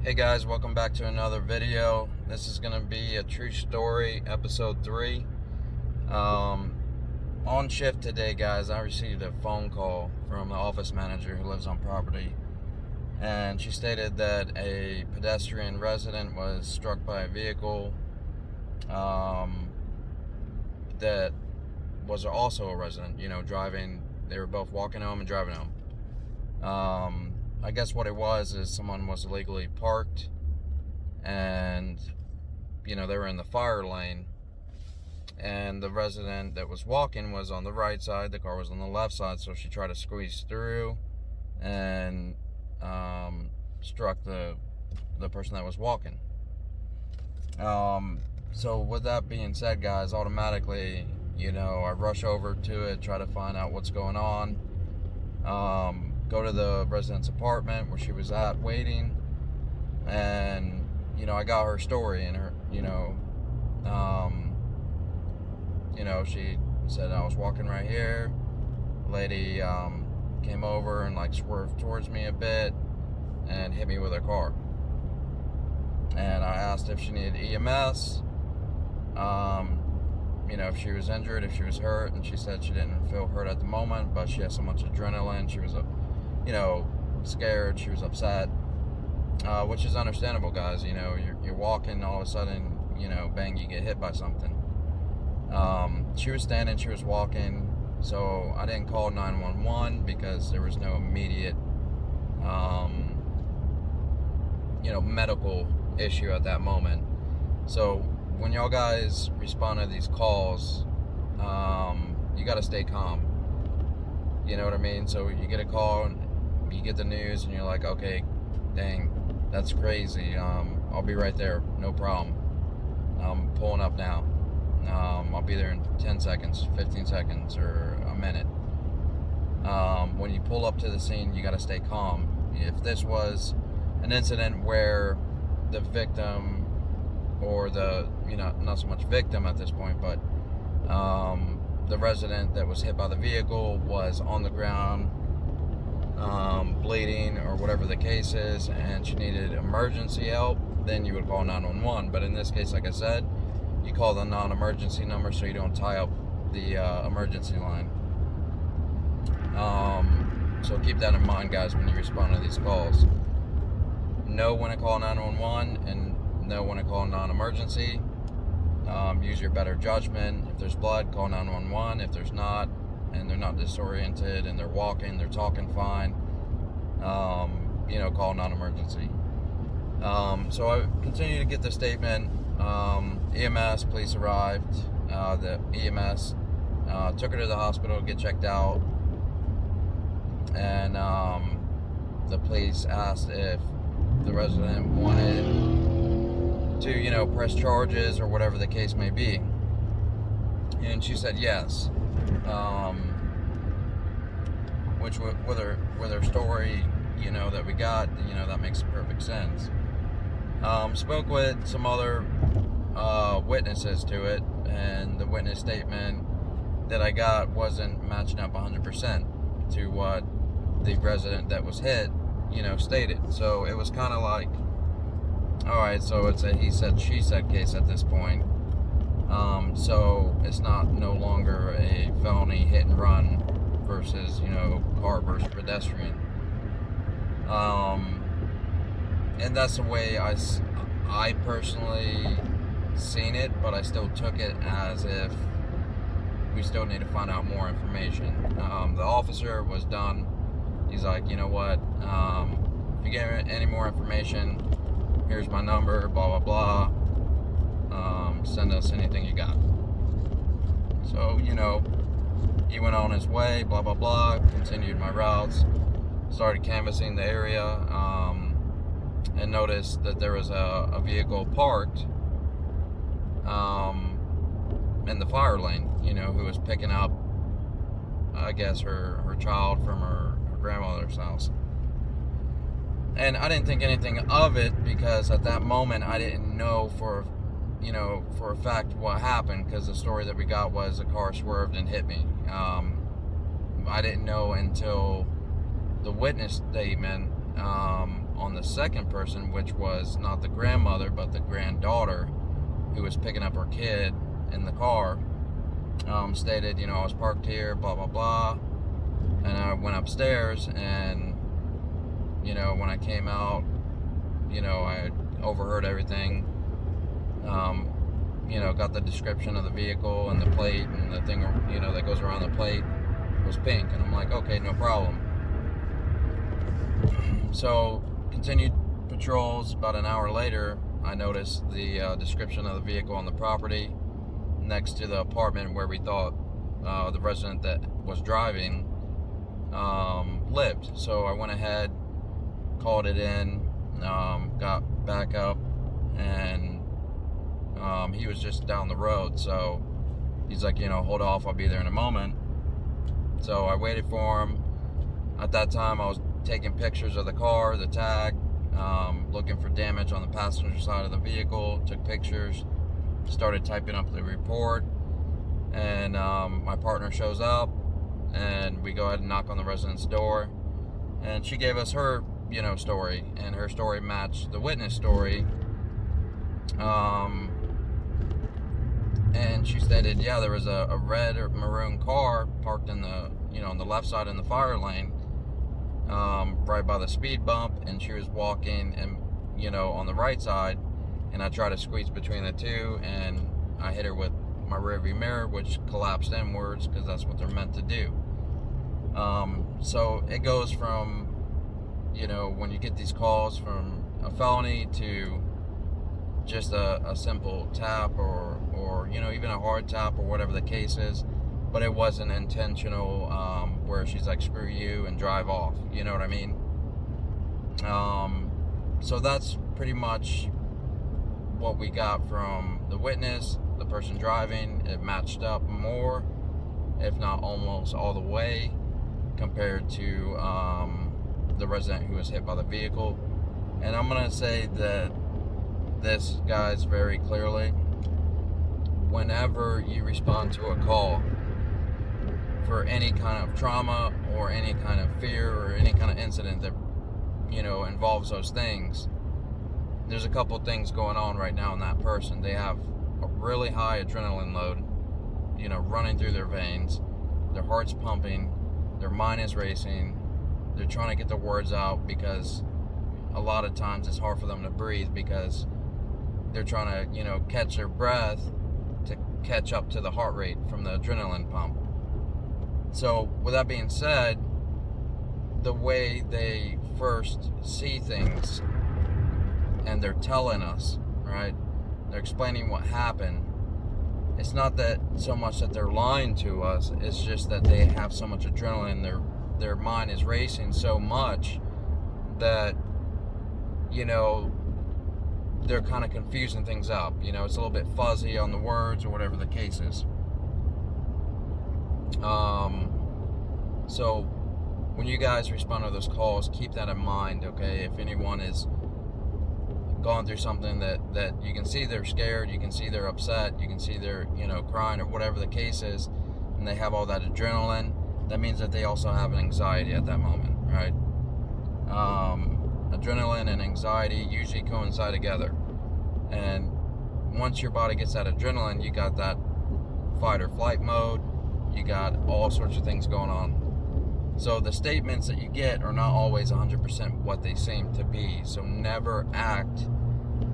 Hey guys, welcome back to another video. This is going to be a true story, episode 3. On shift today, guys, I received a phone call from the office manager who lives on property. And she stated that a pedestrian resident was struck by a vehicle that was also a resident, driving. They were both walking home and driving home. I guess what it was is someone was illegally parked and, they were in the fire lane, and the resident that was walking was on the right side, the car was on the left side, so she tried to squeeze through and struck the person that was walking. So with that being said, guys, automatically, I rush over to it, try to find out what's going on. Go to the resident's apartment where she was at waiting, and I got her story, and her she said, I was walking right here, the lady came over and swerved towards me a bit and hit me with her car, and I asked if she needed EMS, if she was injured, if she was hurt, and she said she didn't feel hurt at the moment, but she had so much adrenaline, she was scared, she was upset, which is understandable, guys. You're walking, all of a sudden, bang, you get hit by something. She was standing, she was walking, so I didn't call 911 because there was no immediate, medical issue at that moment. So when y'all guys respond to these calls, you got to stay calm. You know what I mean? So you get a call, and you get the news, and you're like, okay, dang, that's crazy. I'll be right there, no problem. I'm pulling up now. I'll be there in 10 seconds, 15 seconds, or a minute. When you pull up to the scene, you got to stay calm. If this was an incident where the victim, or not so much victim at this point, but the resident that was hit by the vehicle was on the ground, bleeding, or whatever the case is, and she needed emergency help, then you would call 911. But in this case, like I said, you call the non-emergency number so you don't tie up the emergency line. So keep that in mind, guys, when you respond to these calls. Know when to call 911 and know when to call non-emergency. Use your better judgment. If there's blood, call 911. If there's not, and they're not disoriented and they're walking, they're talking fine, call non-emergency. So I continue to get the statement. EMS, police arrived. The EMS took her to the hospital to get checked out, and the police asked if the resident wanted to, press charges or whatever the case may be, and she said yes. Which with her story, that we got, that makes perfect sense. Spoke with some other witnesses to it, and the witness statement that I got wasn't matching up 100% to what the resident that was hit, stated. So it was kind of like, all right, so it's a he said, she said case at this point. So it's no longer a felony hit and run versus, car versus pedestrian. And that's the way I personally seen it, but I still took it as if we still need to find out more information. The officer was done. He's like, you know what, if you get any more information, here's my number, blah, blah, blah. Send us anything you got. So, he went on his way, blah, blah, blah, continued my routes, started canvassing the area, and noticed that there was a vehicle parked in the fire lane, who was picking up, I guess, her child from her grandmother's house. And I didn't think anything of it because at that moment I didn't know for a fact what happened, because the story that we got was a car swerved and hit me. I didn't know until the witness statement on the second person, which was not the grandmother but the granddaughter who was picking up her kid in the car, stated, I was parked here, blah blah blah, and I went upstairs, and when I came out, I overheard everything. Got the description of the vehicle and the plate, and the thing that goes around the plate was pink, and I'm like, okay, no problem. So continued patrols. About an hour later, I noticed the description of the vehicle on the property next to the apartment where we thought the resident that was driving lived. So I went ahead, called it in, got back up, and he was just down the road. So he's like, hold off, I'll be there in a moment. So I waited for him. At that time, I was taking pictures of the car, the tag, looking for damage on the passenger side of the vehicle, took pictures, started typing up the report, and my partner shows up, and we go ahead and knock on the resident's door, and she gave us her story, and her story matched the witness story. And she stated, yeah, there was a red or maroon car parked in the on the left side in the fire lane, right by the speed bump, and she was walking and on the right side, and I tried to squeeze between the two, and I hit her with my rearview mirror, which collapsed inwards because that's what they're meant to do. So it goes from when you get these calls from a felony to just a simple tap or even a hard tap or whatever the case is, but it wasn't intentional, where she's like, screw you, and drive off, you know what I mean? So that's pretty much what we got from the witness, the person driving. It matched up more, if not almost all the way, compared to the resident who was hit by the vehicle. And I'm gonna say that this, guys, very clearly, whenever you respond to a call for any kind of trauma or any kind of fear or any kind of incident that involves those things, there's a couple things going on right now in that person. They have a really high adrenaline load running through their veins, their heart's pumping, their mind is racing, they're trying to get the words out, because a lot of times it's hard for them to breathe because they're trying to catch their breath to catch up to the heart rate from the adrenaline pump. So with that being said, the way they first see things, and they're telling us, right, they're explaining what happened, it's not that so much that they're lying to us, it's just that they have so much adrenaline, their mind is racing so much that they're kind of confusing things up. It's a little bit fuzzy on the words or whatever the case is. So when you guys respond to those calls, keep that in mind, okay? If anyone is going through something that you can see they're scared, you can see they're upset, you can see they're crying or whatever the case is, and they have all that adrenaline, that means that they also have an anxiety at that moment, right? Adrenaline and anxiety usually coincide together, and once your body gets that adrenaline, you got that fight or flight mode, you got all sorts of things going on. So the statements that you get are not always 100% what they seem to be. So never act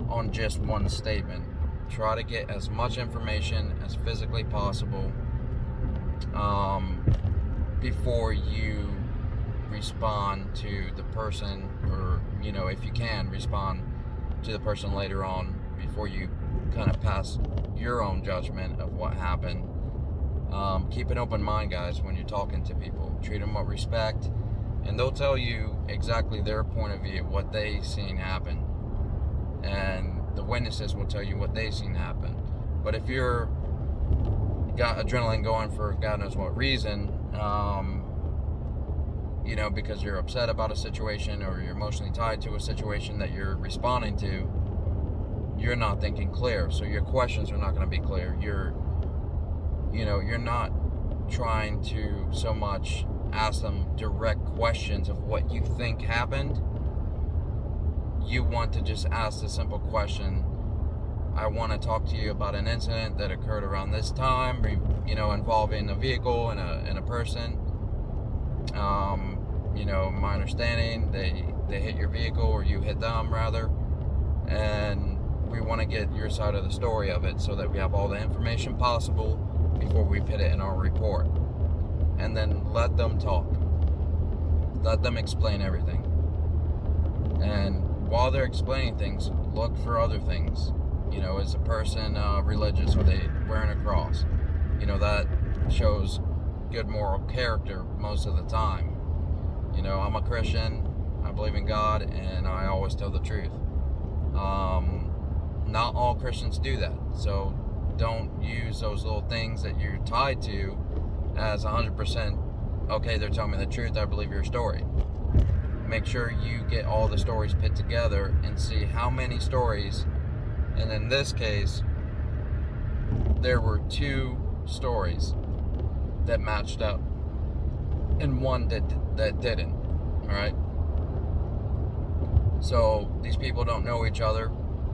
on just one statement. Try to get as much information as physically possible before you respond to the person, or if you can respond to the person later on, before you kind of pass your own judgment of what happened. Keep an open mind, guys, when you're talking to people. Treat them with respect, and they'll tell you exactly their point of view, what they seen happen, and the witnesses will tell you what they seen happen. But if you're got adrenaline going for God knows what reason, because you're upset about a situation, or you're emotionally tied to a situation that you're responding to, you're not thinking clear, so your questions are not going to be clear. You're not trying to so much ask them direct questions of what you think happened. you want to just ask the simple question, I want to talk to you about an incident that occurred around this time, involving a vehicle and a person. My understanding, they hit your vehicle, or you hit them rather, and we want to get your side of the story of it so that we have all the information possible before we put it in our report. And then let them talk. Let them explain everything. And while they're explaining things, look for other things. Is a person religious? Are they wearing a cross? That shows good moral character most of the time. I'm a Christian, I believe in God, and I always tell the truth. Not all Christians do that, so don't use those little things that you're tied to as 100%, okay, they're telling me the truth, I believe your story. Make sure you get all the stories put together and see how many stories, and in this case, there were 2 stories that matched up and one that didn't. Alright? So these people don't know each other.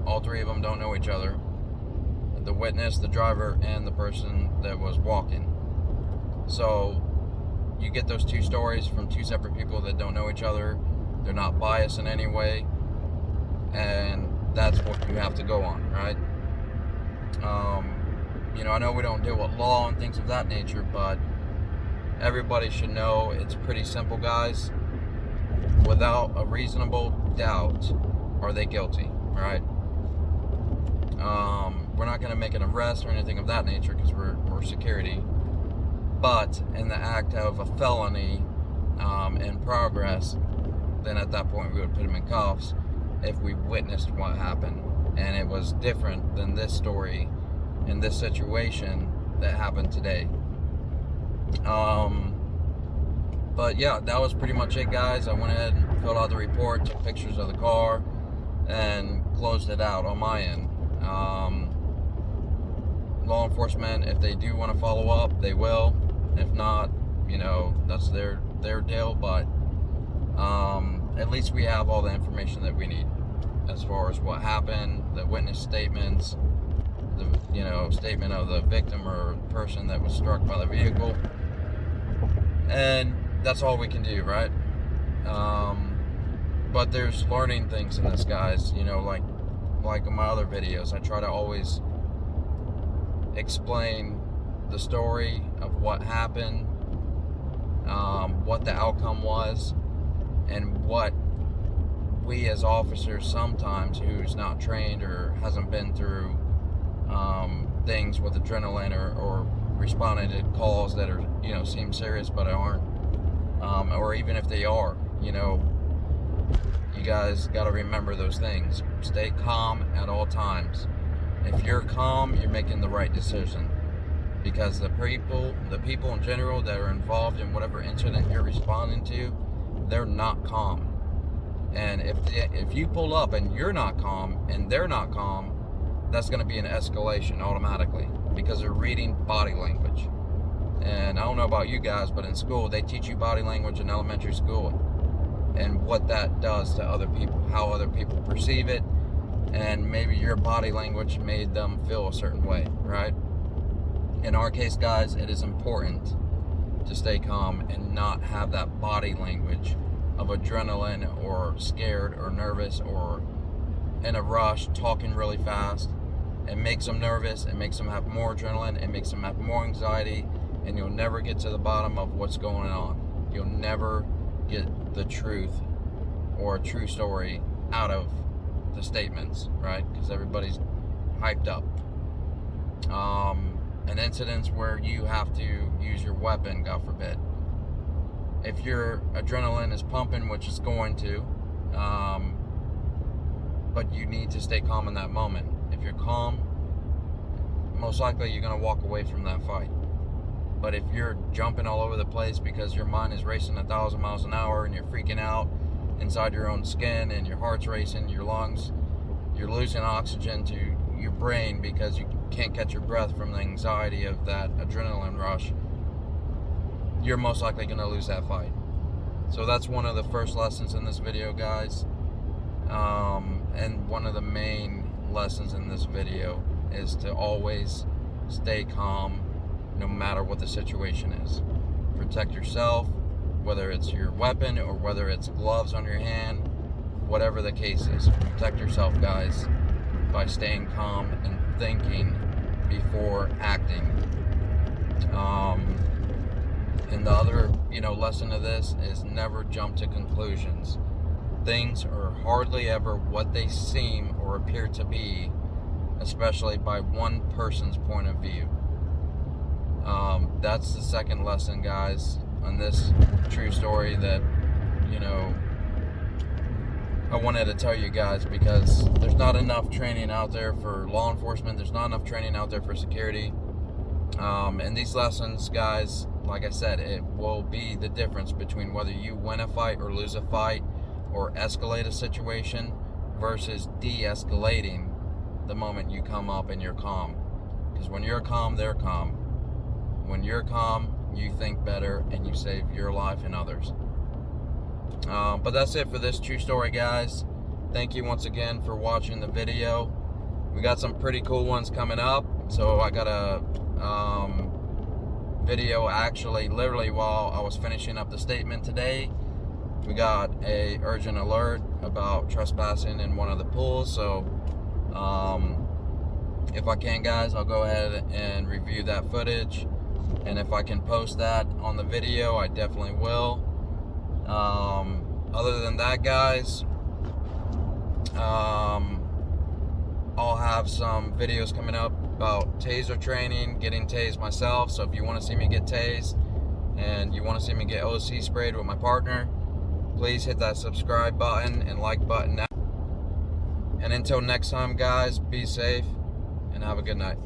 All 3 of them don't know each other. The witness, the driver, and the person that was walking. So you get those 2 stories from 2 separate people that don't know each other. They're not biased in any way, and that's what you have to go on, right? I know we don't deal with law and things of that nature, but everybody should know it's pretty simple, guys. Without a reasonable doubt, are they guilty, right? We're not going to make an arrest or anything of that nature because we're security. But in the act of a felony in progress, then at that point we would put them in cuffs if we witnessed what happened. And it was different than this story in this situation that happened today. But yeah, that was pretty much it, guys. I went ahead and filled out the report, took pictures of the car, and closed it out on my end. Law enforcement, if they do want to follow up, they will. If not, that's their deal. But at least we have all the information that we need as far as what happened, the witness statements, the statement of the victim or person that was struck by the vehicle, and that's all we can do, right? But there's learning things in this, guys. Like in my other videos, I try to always explain the story of what happened, what the outcome was, and what we as officers sometimes, who's not trained or hasn't been through things with adrenaline or responding to calls that are seem serious but aren't, or even if they are, you guys got to remember those things. Stay calm at all times. If you're calm, you're making the right decision, because the people in general that are involved in whatever incident you're responding to, they're not calm. And if you pull up and you're not calm and they're not calm, that's going to be an escalation automatically, because they're reading body language. And I don't know about you guys, but in school they teach you body language in elementary school, and what that does to other people, how other people perceive it, and maybe your body language made them feel a certain way, right? In our case, guys, it is important to stay calm and not have that body language of adrenaline or scared or nervous or in a rush, talking really fast. It makes them nervous, it makes them have more adrenaline, it makes them have more anxiety, and you'll never get to the bottom of what's going on. You'll never get the truth or a true story out of the statements, right? Because everybody's hyped up. And incidents where you have to use your weapon, God forbid. If your adrenaline is pumping, which it's going to, but you need to stay calm in that moment. If you're calm, most likely you're going to walk away from that fight. But if you're jumping all over the place because your mind is racing 1,000 miles an hour and you're freaking out inside your own skin and your heart's racing, your lungs, you're losing oxygen to your brain because you can't catch your breath from the anxiety of that adrenaline rush, you're most likely going to lose that fight. So that's one of the first lessons in this video, guys. one of the main lessons in this video is to always stay calm no matter what the situation is. Protect yourself, whether it's your weapon or whether it's gloves on your hand, whatever the case is. Protect yourself, guys, by staying calm and thinking before acting. And the other, lesson of this is never jump to conclusions. Things are hardly ever what they seem or appear to be, especially by one person's point of view. That's the second lesson, guys, on this true story that, I wanted to tell you guys, because there's not enough training out there for law enforcement. There's not enough training out there for security. And these lessons, guys, like I said, it will be the difference between whether you win a fight or lose a fight or escalate a situation versus de-escalating the moment you come up and you're calm. Because when you're calm, they're calm. When you're calm, you think better and you save your life and others. But that's it for this true story, guys. Thank you once again for watching the video. We got some pretty cool ones coming up. So I got a video actually literally while I was finishing up the statement today. We got a urgent alert about trespassing in one of the pools. So if I can, guys, I'll go ahead and review that footage. And if I can post that on the video, I definitely will. Other than that, guys, I'll have some videos coming up about taser training, getting tased myself. So if you want to see me get tased and you want to see me get OC sprayed with my partner, please hit that subscribe button and like button now. And until next time, guys, be safe and have a good night.